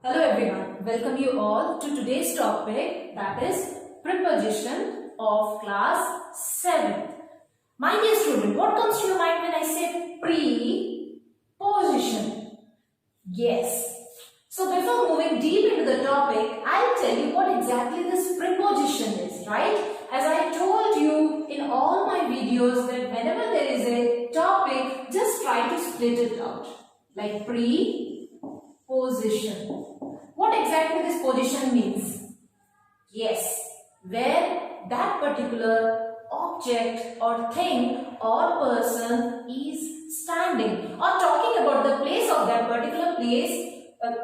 Hello everyone, welcome you all to today's topic, that is preposition of class 7th. My dear student, what comes to your mind when I say preposition? Yes. So before moving deep into the topic, I'll tell you what exactly this preposition is, right? As I told you in all my videos that whenever there is a topic, just try to split it out. Like preposition. What exactly this position means? Yes, where that particular object or thing or person is standing, or talking about the place of that particular place,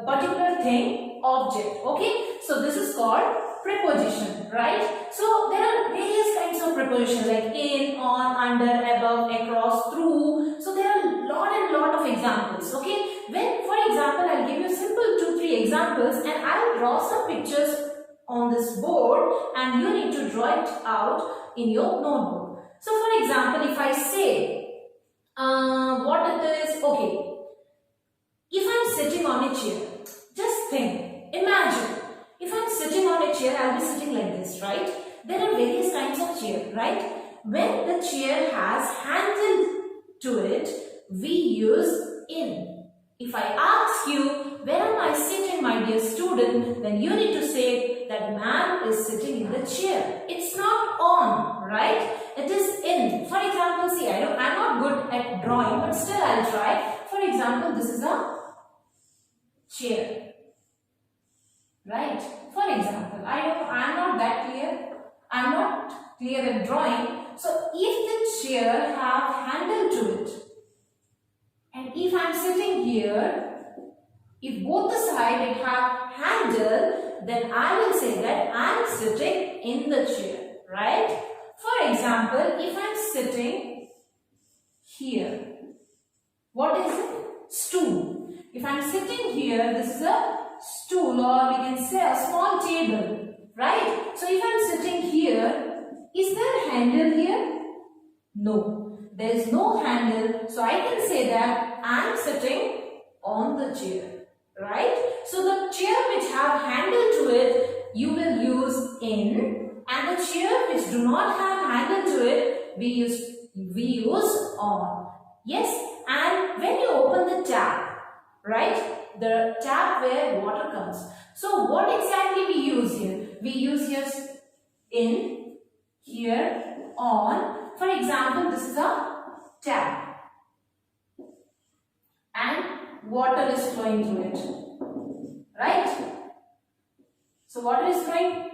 particular thing, object. Okay, so this is called preposition, right? So there are various kinds of prepositions like in, on, under, above, across, through. So there are a lot of examples. Okay, when for example I'll give you simple 2-3 examples and I'll draw some pictures on this board and you need to draw it out in your notebook. So for example, if I say what it is, okay, if I'm sitting on a chair, just think, imagine, if I'm sitting on a chair, I'll be sitting like this, right? There are various kinds of chair, right? When the chair has handle to it, we use in. If I ask you, where am I sitting, my dear student, then you need to say that man is sitting in the chair. It's not on, right? It is in. For example, see, I'm not good at drawing, but still I'll try. For example, this is a chair, right? For example, I'm not that clear. I'm not clear at drawing. So if the chair have handle to it, and if I'm sitting here, if both the side it have handle, then I will say that I'm sitting in the chair, right? For example, if I'm sitting here, what is it? Stool. If I'm sitting here, this is a stool, or we can say a small table, right? So if I'm sitting here, is there a handle here? No, there is no handle. So I can say that I am sitting on the chair, right? So the chair which have handle to it, you will use in, and the chair which do not have handle to it, we use on. Yes, and when you open the tap, right? The tap where water comes. So what exactly we use here? We use here in, here, on. For example, this is a tap and water is flowing through it, right? So water is flowing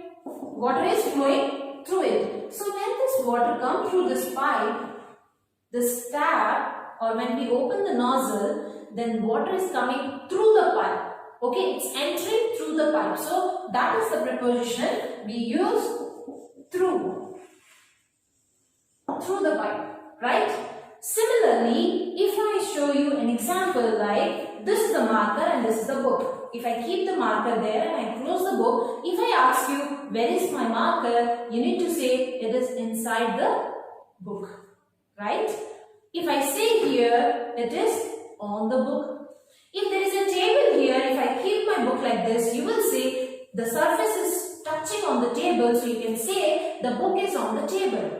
through it. So when this water comes through this pipe, this tap, or when we open the nozzle, then water is coming through the pipe. Okay, it's entering through the pipe. So that is the preposition we use, through the pipe, right? Similarly, if I show you an example like this is the marker and this is the book. If I keep the marker there and I close the book, if I ask you where is my marker, you need to say it is inside the book, right? If I say here, it is on the book. If there is a table here, if I keep my book like this, you will say the surface is touching on the table, so you can say the book is on the table.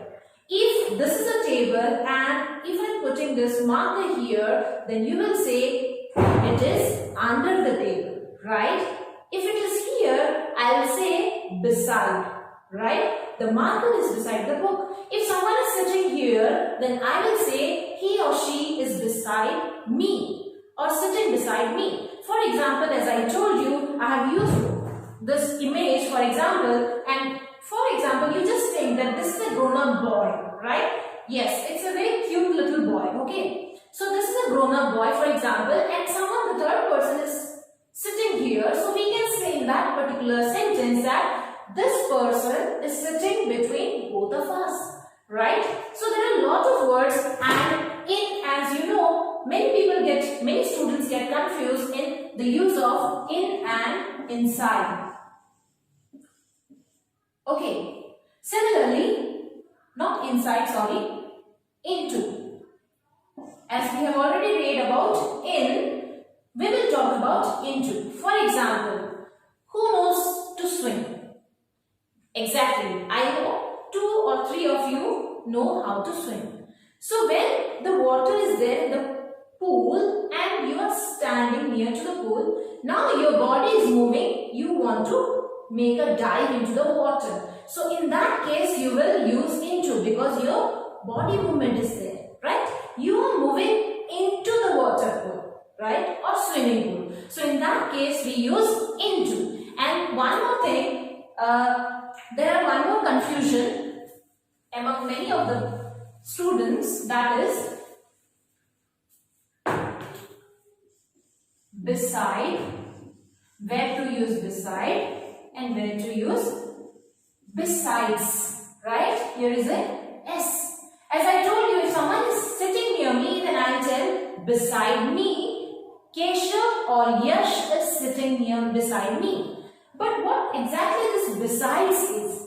If this is a table and if I am putting this marker here, then you will say it is under the table, right? If it is here, I will say beside, right? The marker is beside the book. If someone is sitting here, then I will say he or she is beside me or sitting beside me. For example, as I told you, I have used this image for example, and for example, you just think that this is a grown-up boy, right? Yes, it's a very cute little boy, okay? So this is a grown-up boy, for example, and someone, the third person is sitting here. So we can say in that particular sentence that this person is sitting between both of us, right? So there are a lot of words, and in, as you know, many students get confused in the use of in and inside. Okay, similarly, not inside, sorry, into. As we have already read about in, we will talk about into. For example, who knows to swim? Exactly. I know 2 or 3 of you know how to swim. So when the water is there in the pool and you are standing near to the pool, now your body is moving, you want to make a dive into the water. So in that case you will use into because your body movement is there, right? You are moving into the water pool, right? Or swimming pool. So in that case we use into. And one more thing, there are one more confusion among many of the students, that is beside, where to use beside and where to use besides, right? Here is a S. As I told you, if someone is sitting near me, then I will tell beside me. Keshav or Yash is sitting near beside me. But what exactly this besides is?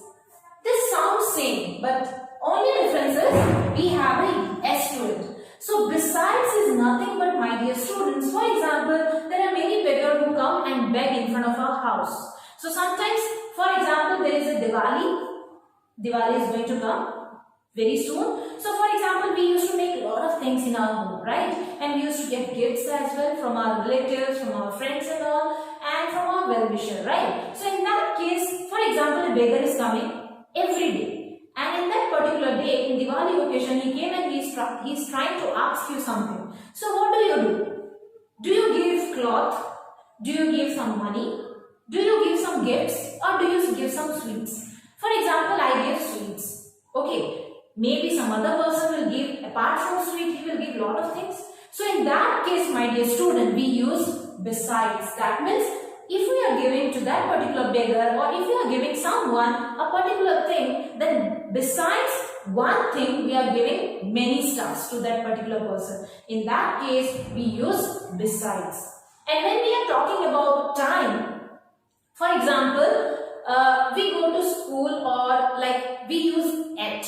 This sounds same, but only difference is we have a S to it. So besides is nothing but, my dear students, for example, there are many beggars who come and beg in front of our house. So sometimes, for example, there is a Diwali. Diwali is going to come very soon. So for example, we used to make a lot of things in our home, right? And we used to get gifts as well from our relatives, from our friends and all, and from our well-wisher, right? So in that case, for example, a beggar is coming every day. And in that particular day, in Diwali occasion, he came and he's trying to ask you something. So what do? Do you give cloth? Do you give some money? Do you give some gifts? Or do you give some sweets? For example, I give sweets. Okay, maybe some other person will give, apart from sweet, he will give lot of things. So in that case, my dear student, we use besides. That means if we are giving to that particular beggar or if we are giving someone a particular thing, then besides one thing we are giving many stuffs to that particular person. In that case we use besides. And when we are talking about time, for example, we go to school or like we use at.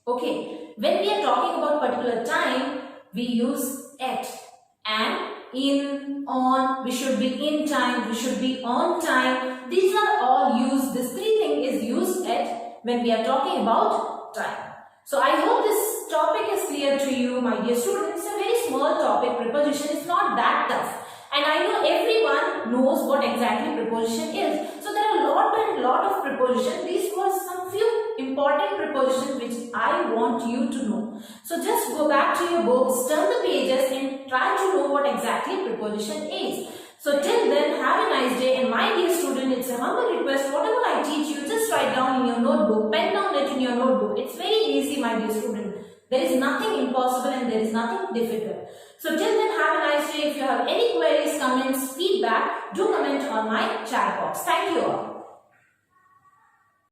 Okay, when we are talking about particular time, we use at. And in, on, we should be in time, we should be on time. These are all used, this three thing is used at when we are talking about time. So I hope this topic is clear to you, my dear students. It's a very small topic, preposition is not that tough. And I know everyone knows what exactly preposition is. So there are a lot of preposition. These were some few important prepositions which I want you to know. So just go back to your books, turn the pages and try to know what exactly preposition is. So till then, have a nice day, and my dear student, it's a humble request, whatever I teach you, just write down in your notebook, pen down it in your notebook. It's very easy, my dear student. There is nothing impossible and there is nothing difficult. So till then, have a nice day. If you have any queries, comments, feedback, do comment on my chat box. Thank you all.